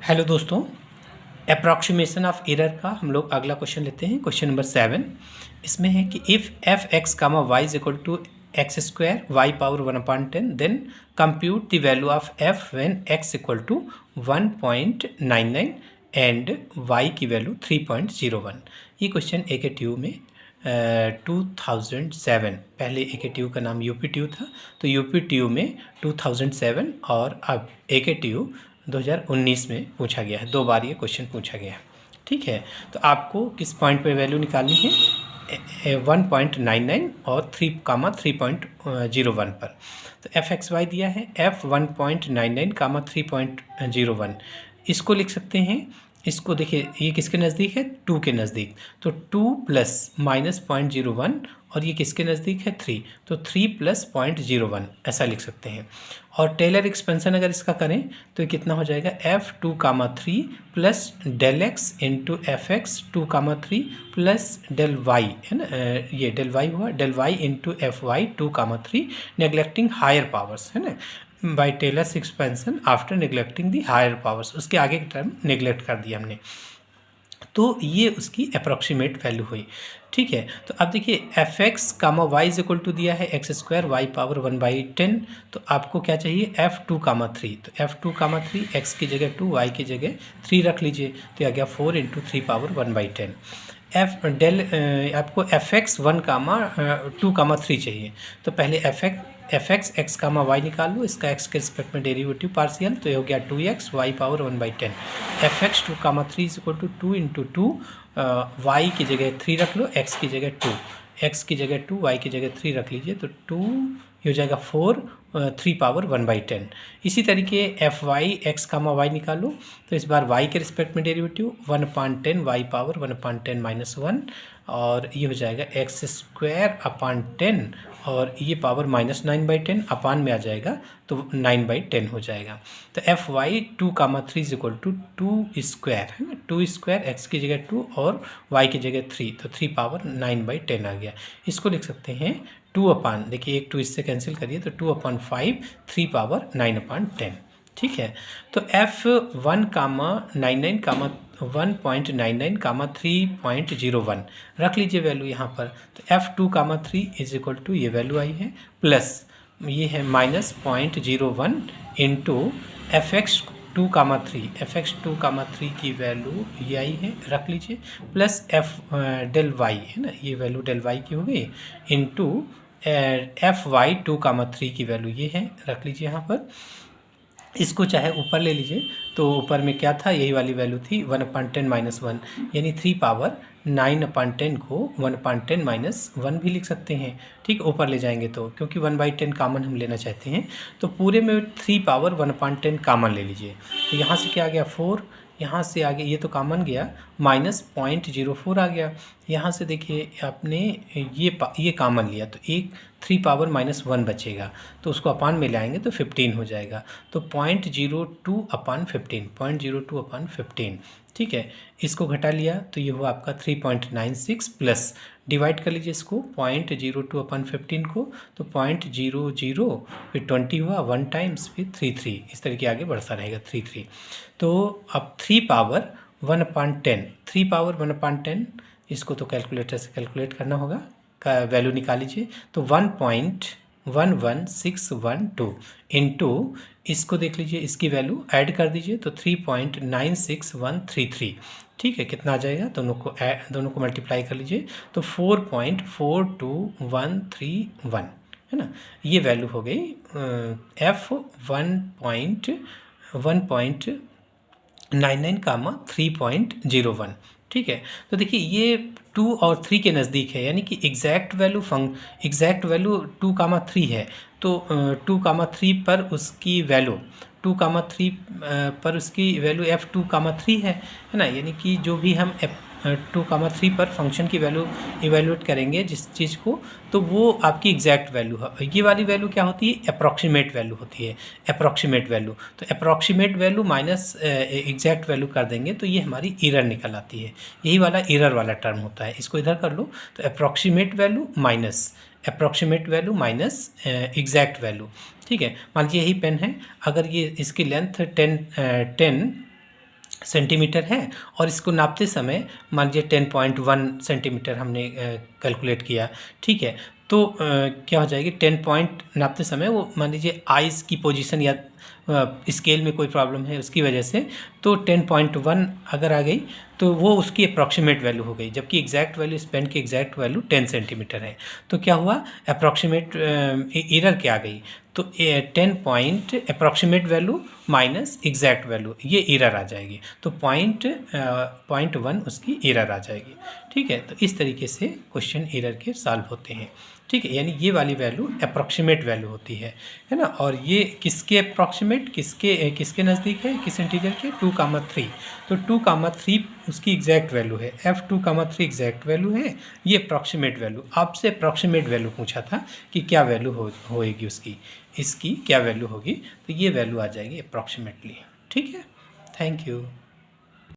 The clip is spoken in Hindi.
हेलो दोस्तों, अप्रॉक्सीमेशन ऑफ एरर का हम लोग अगला क्वेश्चन लेते हैं। क्वेश्चन नंबर 7 इसमें है कि if f x comma y is equal to x square y power 1/10 then compute the value of f when x equal to 1.99 and y की वैल्यू 3.01। ये क्वेश्चन AKTU में 2007, पहले AKTU का नाम UPTU था, तो UPTU में 2007 और अब AKTU 2019 में पूछा गया है। 2 बार ये क्वेश्चन पूछा गया है। ठीक है, तो आपको किस पॉइंट पे वैल्यू निकालनी है? 1.99 और 3.01 पर। तो fxy दिया है, f 1.99 3.01। इसको लिख सकते हैं, इसको देखिए ये किसके नज़दीक है? 2 के नज़दीक, तो 2 प्लस माइनस 0.01 और ये किसके नज़दीक है? 3, तो 3 प्लस 0.01 ऐसा लिख सकते हैं। और टेलर एक्सपेंशन अगर इसका करें तो ये कितना हो जाएगा? f2,3 plus del x into f x 2,3 plus del y, है ना, ये डेल वाई हुआ, del y into f y 2,3 neglecting higher powers, है ना, by Taylor's expansion after neglecting the higher powers. उसके आगे की टर्म नेग्लेक्ट कर दिया हमने, तो ये उसकी अप्रॉक्सीमेट वैल्यू हुई। ठीक है, तो अब देखिए f x comma y is equal to दिया है एक्स स्क्वायर वाई पावर 1/10, तो आपको क्या चाहिए? f2,3, तो f2,3 एक्स की जगह 2 वाई की जगह 3 रख लीजिए, तो आ गया 4 इंटू 3 पावर 1/10। एफ डेल आपको एफ एक्स 2,3 चाहिए, तो पहले F x x comma Y निकाल लो, इसका एक्स के रिस्पेक्ट में डेरिवेटिव पार्शियल, तो ये हो गया 2x y power 1/10। F x 2,3 is equal to 2 into 2, y की जगह 3 रख लो, एक्स की जगह 2, एक्स की जगह 2 वाई की जगह 3 रख लीजिए, तो 2 ये हो जाएगा 4 3 पावर 1/10। इसी तरीके F Y x comma Y निकालो, तो इस बार वाई के रिस्पेक्ट में डेरिवेटिव 1/10 वाई पावर 1/10 माइनस 1, और ये हो जाएगा एक्स स्क्वायर अपान 10, और ये पावर -9/10 अपान में आ जाएगा तो 9/10 हो जाएगा। तो f y 2,3 is equal to 2 square, है ना, 2 स्क्वायर एक्स की जगह 2 और वाई की जगह 3, तो 3 पावर 9/10 आ गया। इसको लिख सकते हैं 2 अपान, देखिए एक 2 इससे कैंसिल करिए, तो 2/5 3 पावर 9/10। ठीक है, तो f1,99 1.99 3.01 रख लीजिए वैल्यू यहाँ पर, तो f2,3 इज इक्वल टू ये वैल्यू आई है, प्लस ये है -0.01 इंटू एफ एक्स 2,3 की वैल्यू ये आई है, रख लीजिए, प्लस डेल वाई, है ना, ये वैल्यू डेल वाई की हो गई, इंटू एफ वाई 2,3 की वैल्यू ये है, रख लीजिए यहाँ पर। इसको चाहे ऊपर ले लीजिए, तो ऊपर में क्या था? यही वाली वैल्यू थी 1/10 माइनस 1, यानी 3 पावर 9/10 को 1/10 माइनस 1 भी लिख सकते हैं। ठीक, ऊपर ले जाएंगे तो, क्योंकि 1/10 कामन हम लेना चाहते हैं, तो पूरे में 3 पावर 1/10 कामन ले लीजिए। तो यहाँ से क्या आ गया? 4, यहाँ से आगे ये तो कामन गया, -0.04 आ गया। यहाँ से देखिए आपने ये कामन लिया, तो एक 3 पावर -1 बचेगा, तो उसको अपान में लाएंगे तो 15 हो जाएगा, तो 0.02/15, 0.02/15। ठीक है, इसको घटा लिया तो ये हुआ आपका 3.96, प्लस डिवाइड कर लीजिए इसको 0.02/15 को, तो 0.00 फिर 20 हुआ, 1 टाइम्स फिर 3, इस तरीके आगे बढ़ता रहेगा 3। तो अब 3 पावर 1/10, 3 पावर 1/10, इसको तो कैलकुलेटर से कैलकुलेट करना होगा, का वैल्यू निकाल लीजिए, तो 1.11612 इंटू इसको देख लीजिए, इसकी वैल्यू ऐड कर दीजिए, तो 3.96133। ठीक है, कितना आ जाएगा? दोनों को मल्टीप्लाई कर लीजिए, तो 4.42131, है ना, ये वैल्यू हो गई एफ 1.99 3.01। ठीक है, तो देखिए ये 2 और 3 के नज़दीक है, यानी कि एग्जैक्ट वैल्यू 2,3 है, तो 2,3 पर उसकी वैल्यू 2,3 पर उसकी वैल्यू f2,3 है ना, यानी कि जो भी हम 2,3 पर फंक्शन की वैल्यू इवेल्युएट करेंगे जिस चीज़ को, तो वो आपकी एग्जैक्ट वैल्यू है। ये वाली वैल्यू क्या होती है? अप्रॉक्सीमेट वैल्यू होती है, अप्रॉक्सीमेट वैल्यू। तो approximate value minus exact value कर देंगे तो ये हमारी एरर निकल आती है, यही वाला एरर वाला टर्म होता है। इसको इधर कर लो, तो approximate value minus exact value. ठीक है, मान लीजिए यही पेन है, अगर ये इसकी लेंथ 10 सेंटीमीटर है और इसको नापते समय मान लीजिए 10.1 सेंटीमीटर हमने कैलकुलेट किया, ठीक है। तो क्या हो जाएगी, 10 पॉइंट नापते समय वो मान लीजिए आइज़ की पोजीशन या स्केल में कोई प्रॉब्लम है उसकी वजह से, तो 10.1 अगर आ गई तो वो उसकी अप्रॉक्सीमेट वैल्यू हो गई, जबकि एग्जैक्ट वैल्यू इस पेन की एग्जैक्ट वैल्यू 10 सेंटीमीटर है। तो क्या हुआ, अप्रॉक्सीमेट एरर क्या आ गई, तो 10 point approximate value minus exact value, ये एरर आ जाएगी। तो 0.1 उसकी एरर आ जाएगी, ठीक है। तो इस तरीके से क्वेश्चन एरर के सॉल्व होते हैं, ठीक है। यानी ये वाली वैल्यू अप्रॉक्सीमेट वैल्यू होती है ना। और ये किसके अप्रॉक्सीमेट, किसके नज़दीक है, किस इंटीजर के, 2,3। तो 2,3 उसकी एग्जैक्ट वैल्यू है, f2,3 एग्जैक्ट वैल्यू है, ये अप्रॉक्सीमेट वैल्यू। आपसे अप्रॉक्सीमेट वैल्यू पूछा था कि क्या वैल्यू होएगी उसकी, इसकी क्या वैल्यू होगी, तो ये वैल्यू आ जाएगी अप्रॉक्सीमेटली, ठीक है। Thank you.